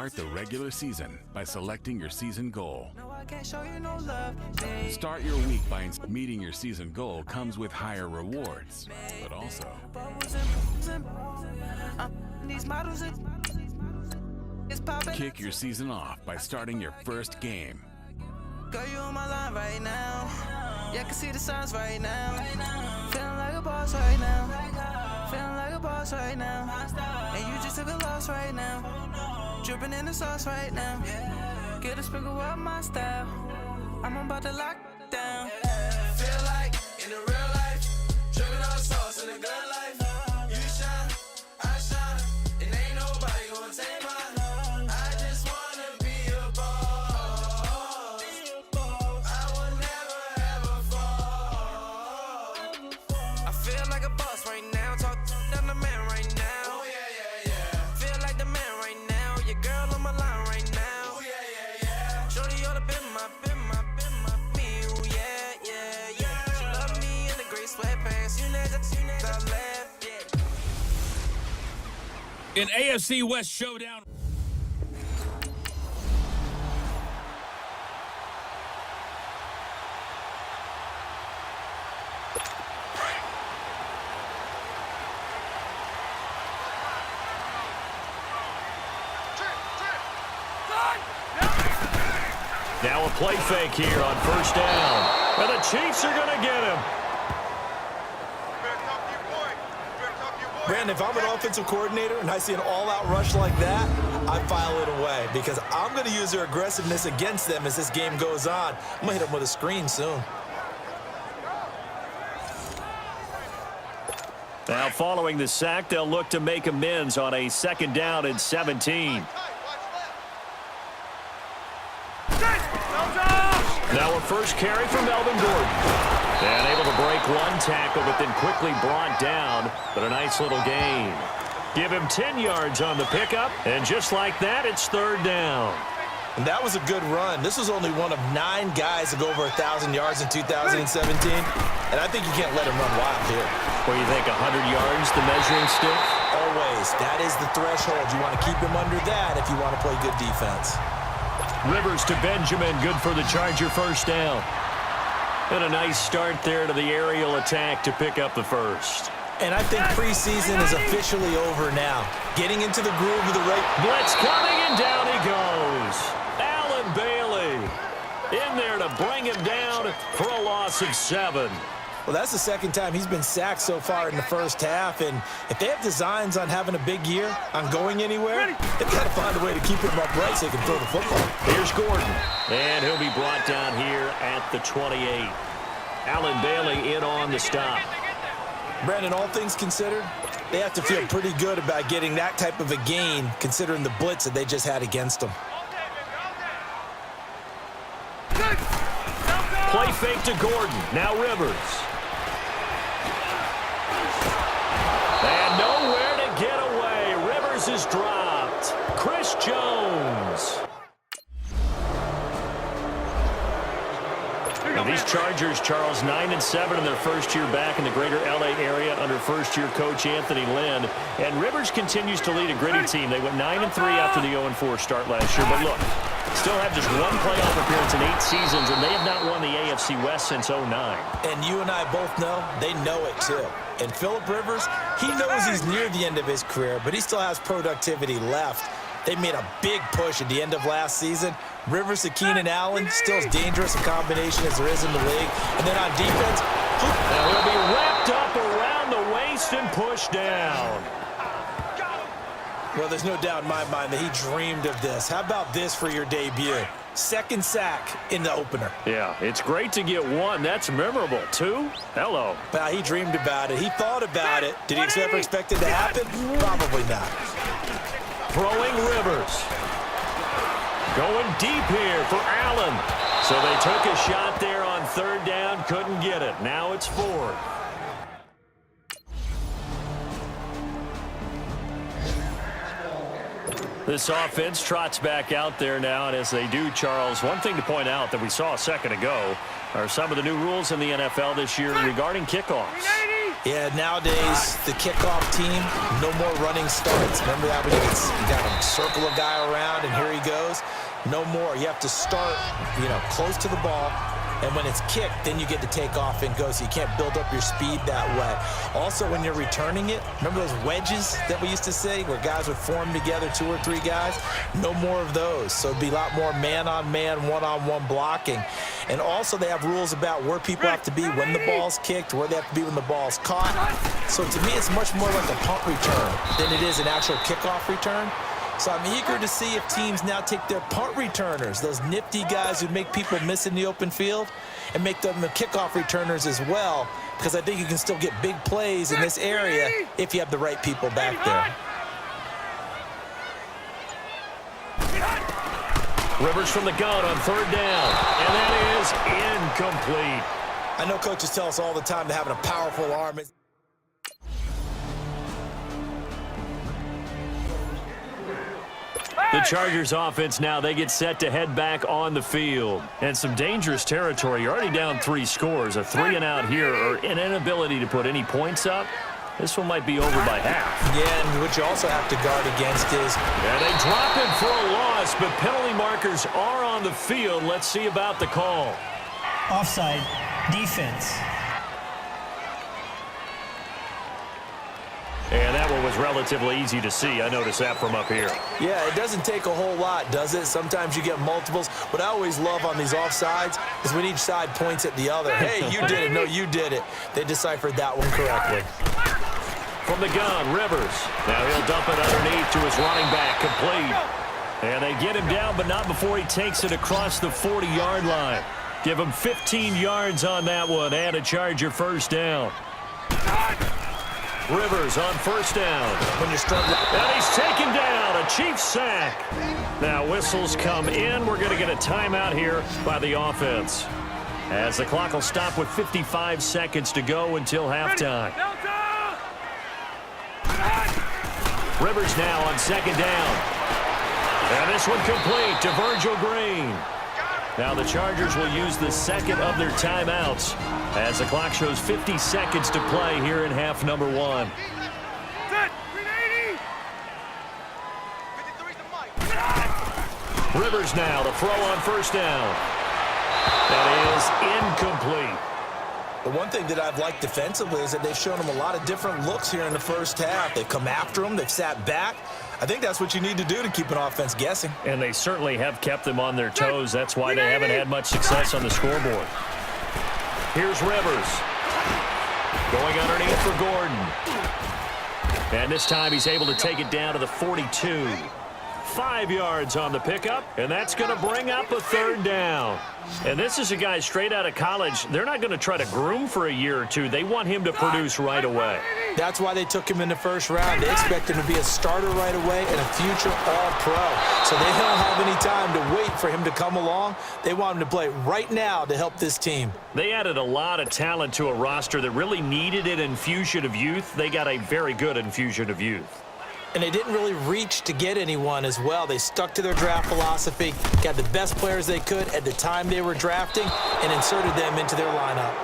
Start the regular season by selecting your season goal. Start your week by meeting your season goal comes with higher rewards, but also kick your season off by starting your first game. Girl, you on my line right now. Yeah, I can see the signs right now. Feeling like a boss right now. Feeling like a boss right now. And you just took a loss right now. Dripping in the sauce right now. Get a sprinkle up my style. I'm about to lock down. Feel like in the real life, dripping all the sauce in the good life. You shine, I shine, and ain't nobody gonna take mine. I just wanna be a boss. I will never ever fall. I feel like a boss right now. Talk to the man right now. Oh yeah, yeah, yeah. Feel like the man right now. Your girl on my line right now. Oh yeah, yeah, yeah. Shorty oughta been my me. Oh yeah, yeah, yeah. She love me in the gray sweatpants. You never left, yeah. An AFC West showdown. Now a play fake here on first down. And the Chiefs are going to get him. Brandon, if I'm an offensive coordinator and I see an all-out rush like that, I file it away because I'm going to use their aggressiveness against them as this game goes on. I'm going to hit them with a screen soon. Now following the sack, they'll look to make amends on a 2nd down and 17. Now a first carry from Melvin Gordon. And able to break one tackle, but then quickly brought down. But a nice little gain. Give him 10 yards on the pickup. And just like that, it's 3rd down. And that was a good run. This was only one of 9 guys to go over 1,000 yards in 2017. And I think you can't let him run wild here. Where you think 100 yards, the measuring stick? Always. That is the threshold. You want to keep him under that if you want to play good defense. Rivers to Benjamin, good for the Charger first down. And a nice start there to the aerial attack to pick up the first. And I think preseason is officially over now. Getting into the groove of the right. Blitz coming, and down he goes. Allen Bailey in there to bring him down for a loss of 7. Well, that's the 2nd time he's been sacked so far in the first half. And if they have designs on having a big year, on going anywhere, they've got to find a way to keep him upright so they can throw the football. Here's Gordon. And he'll be brought down here at the 28. Allen Bailey in on the stop. Brandon, all things considered, they have to feel pretty good about getting that type of a gain considering the blitz that they just had against them. Play fake to Gordon. Now Rivers. And nowhere to get away. Rivers is dropped. Chris Jones. Now these Chargers, Charles, 9-7 in their first year back in the greater L.A. area under first-year coach Anthony Lynn. And Rivers continues to lead a gritty team. They went 9-3 after the 0-4 start last year. But look, still have just one playoff appearance in 8 seasons, and they have not won the AFC West since 2009. And you and I both know they know it too. And Phillip Rivers, he knows he's near the end of his career, but he still has productivity left. They made a big push at the end of last season. Rivers to Keenan Allen, still as dangerous a combination as there is in the league. And then on defense, now he'll be wrapped up around the waist and pushed down. Well, there's no doubt in my mind that he dreamed of this. How about this for your debut? 2nd sack in the opener. Yeah, it's great to get 1. That's memorable. 2? Hello. Well, he dreamed about it. He thought about it. Did he ever expect it to happen? Probably not. Throwing Rivers. Going deep here for Allen. So they took a shot there on 3rd down. Couldn't get it. Now it's 4th. This offense trots back out there now, and as they do, Charles, one thing to point out that we saw a second ago are some of the new rules in the NFL this year regarding kickoffs. Yeah, nowadays, the kickoff team, no more running starts. Remember that when you got to circle a guy around and here he goes? No more. You have to start, close to the ball. And when it's kicked, then you get to take off and go, so you can't build up your speed that way. Also, when you're returning it, remember those wedges that we used to say where guys would form together, 2 or 3 guys? No more of those. So it'd be a lot more man-on-man, one-on-one blocking. And also, they have rules about where people have to be when the ball's kicked, where they have to be when the ball's caught. So to me, it's much more like a punt return than it is an actual kickoff return. So I'm eager to see if teams now take their punt returners, those nifty guys who make people miss in the open field, and make them the kickoff returners as well, because I think you can still get big plays in this area if you have the right people back there. Rivers from the gun on 3rd down, and that is incomplete. I know coaches tell us all the time that having a powerful arm is... The Chargers offense now, they get set to head back on the field. And some dangerous territory. You're already down 3 scores. A 3-and-out here, or an inability to put any points up. This one might be over by half. Yeah, and what you also have to guard against is... And they drop him for a loss, but penalty markers are on the field. Let's see about the call. Offside, defense. And that one was relatively easy to see. I noticed that from up here. Yeah, it doesn't take a whole lot, does it? Sometimes you get multiples. What I always love on these offsides is when each side points at the other. Hey, you did it. No, you did it. They deciphered that one correctly. From the gun, Rivers. Now he'll dump it underneath to his running back, complete. And they get him down, but not before he takes it across the 40-yard line. Give him 15 yards on that one and a Charger first down. Rivers on 1st down. When you're struggling. And he's taken down. A Chiefs sack. Now whistles come in. We're going to get a timeout here by the offense, as the clock will stop with 55 seconds to go until halftime. Rivers now on 2nd down. And this one complete to Virgil Green. Now the Chargers will use the 2nd of their timeouts as the clock shows 50 seconds to play here in half number 1. Rivers now to throw on 1st down. That is incomplete. The one thing that I've liked defensively is that they've shown them a lot of different looks here in the first half. They've come after them. They've sat back. I think that's what you need to do to keep an offense guessing. And they certainly have kept them on their toes. That's why they haven't had much success on the scoreboard. Here's Rivers. Going underneath for Gordon. And this time he's able to take it down to the 42. 5 yards on the pickup, and that's going to bring up a 3rd down. And this is a guy straight out of college. They're not going to try to groom for a year or two. They want him to produce right away. That's why they took him in the 1st round. They expect him to be a starter right away and a future All-Pro. So they don't have any time to wait for him to come along. They want him to play right now to help this team. They added a lot of talent to a roster that really needed an infusion of youth. They got a very good infusion of youth. And they didn't really reach to get anyone as well. They stuck to their draft philosophy, got the best players they could at the time they were drafting, and inserted them into their lineup.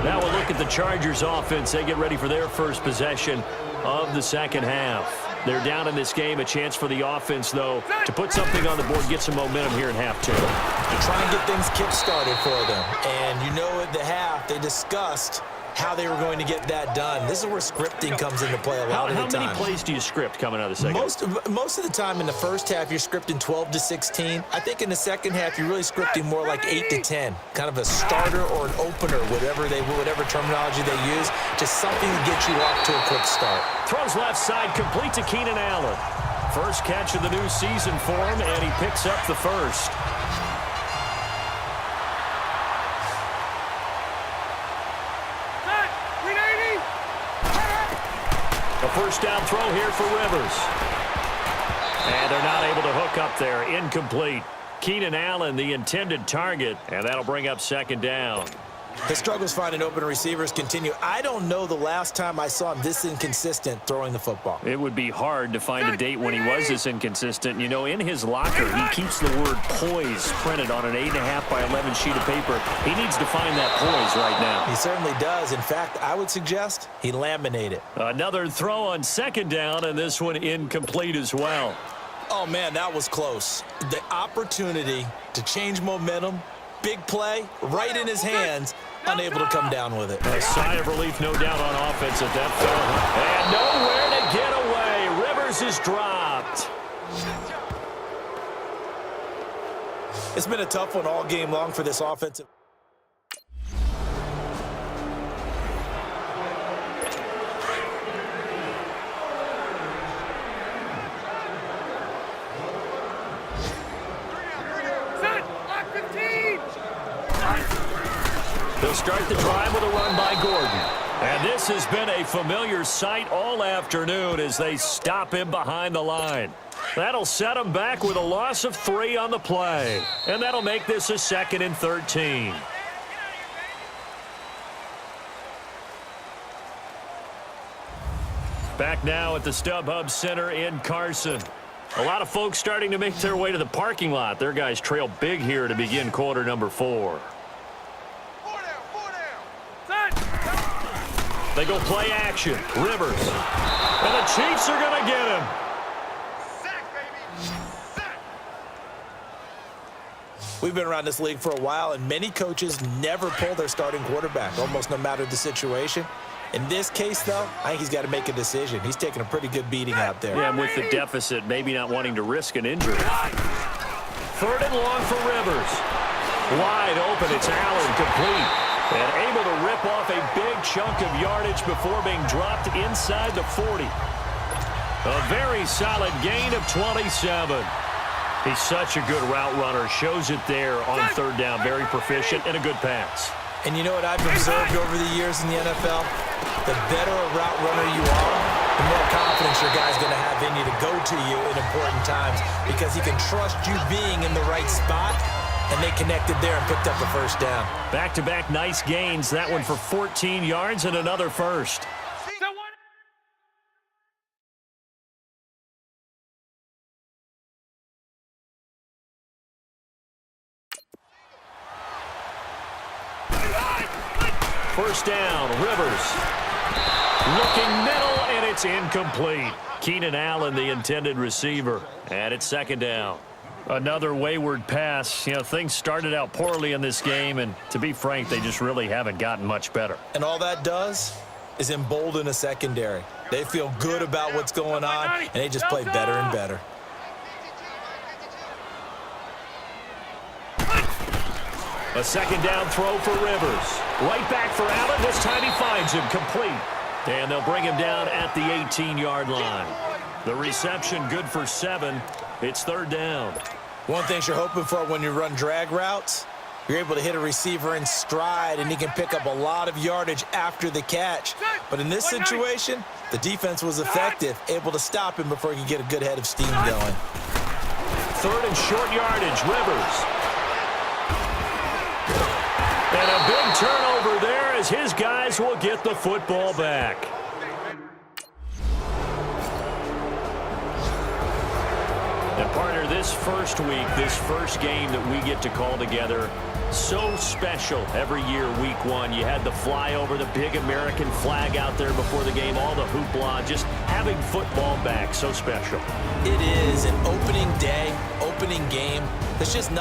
Now we'll look at the Chargers offense. They get ready for their first possession of the 2nd half. They're down in this game. A chance for the offense, though, to put something on the board, get some momentum here in half 2. To try and get things kick-started for them. And you know at the half, they discussed how they were going to get that done. This is where scripting comes into play a lot of the time. How many plays do you script coming out of the 2nd? Most of the time in the 1st half, you're scripting 12 to 16. I think in the 2nd half, you're really scripting more like 8 to 10. Kind of a starter or an opener, whatever terminology they use. Just something to get you off to a quick start. Throws left side, complete to Keenan Allen. First catch of the new season for him, and he picks up the 1st. A 1st down throw here for Rivers. And they're not able to hook up there. Incomplete. Keenan Allen, the intended target, and that'll bring up 2nd down. His struggles finding open receivers continue. I don't know the last time I saw him this inconsistent throwing the football. It would be hard to find a date when he was this inconsistent. You know, in his locker, he keeps the word poise printed on an 8.5 by 11 sheet of paper. He needs to find that poise right now. He certainly does. In fact, I would suggest he laminate it. Another throw on second down, and this one incomplete as well. Oh, man, that was close. The opportunity to change momentum, big play, right in his hands, unable to come down with it. A sigh of relief, no doubt, on offense at that film. And nowhere to get away. Rivers is dropped. It's been a tough one all game long for this offensive. They'll start the drive with a run by Gordon. And this has been a familiar sight all afternoon as they stop him behind the line. That'll set him back with a loss of 3 on the play. And that'll make this a 2nd and 13. Back now at the StubHub Center in Carson. A lot of folks starting to make their way to the parking lot. Their guys trail big here to begin quarter number 4. They go play action. Rivers. And the Chiefs are going to get him. We've been around this league for a while, and many coaches never pull their starting quarterback, almost no matter the situation. In this case, though, I think he's got to make a decision. He's taking a pretty good beating out there. Yeah, and with the deficit, maybe not wanting to risk an injury. 3rd and long for Rivers. Wide open. It's Allen, complete. And able to rip off a big chunk of yardage before being dropped inside the 40. A very solid gain of 27. He's such a good route runner. Shows it there on 3rd down. Very proficient and a good pass. And you know what I've observed over the years in the NFL? The better a route runner you are, the more confidence your guy's going to have in you to go to you in important times because he can trust you being in the right spot. And they connected there and picked up the 1st down. Back-to-back nice gains. That one for 14 yards and another 1st. First down, Rivers. Looking middle, and it's incomplete. Keenan Allen, the intended receiver. And it's 2nd down. Another wayward pass. You know, things started out poorly in this game, and to be frank, they just really haven't gotten much better. And all that does is embolden a secondary. They feel good about what's going on, and they just play better and better. A 2nd down throw for Rivers. Right back for Allen. This time he finds him complete. And they'll bring him down at the 18-yard line. The reception good for 7. It's 3rd down. One thing you're hoping for when you run drag routes, you're able to hit a receiver in stride, and he can pick up a lot of yardage after the catch. But in this situation, the defense was effective, able to stop him before he could get a good head of steam going. 3rd and short yardage, Rivers. And a big turnover there as his guys will get the football back. And partner, this first week, this first game that we get to call together, so special every year, week 1. You had the flyover, the big American flag out there before the game, all the hoopla, just having football back, so special. It is an opening day, opening game. It's just not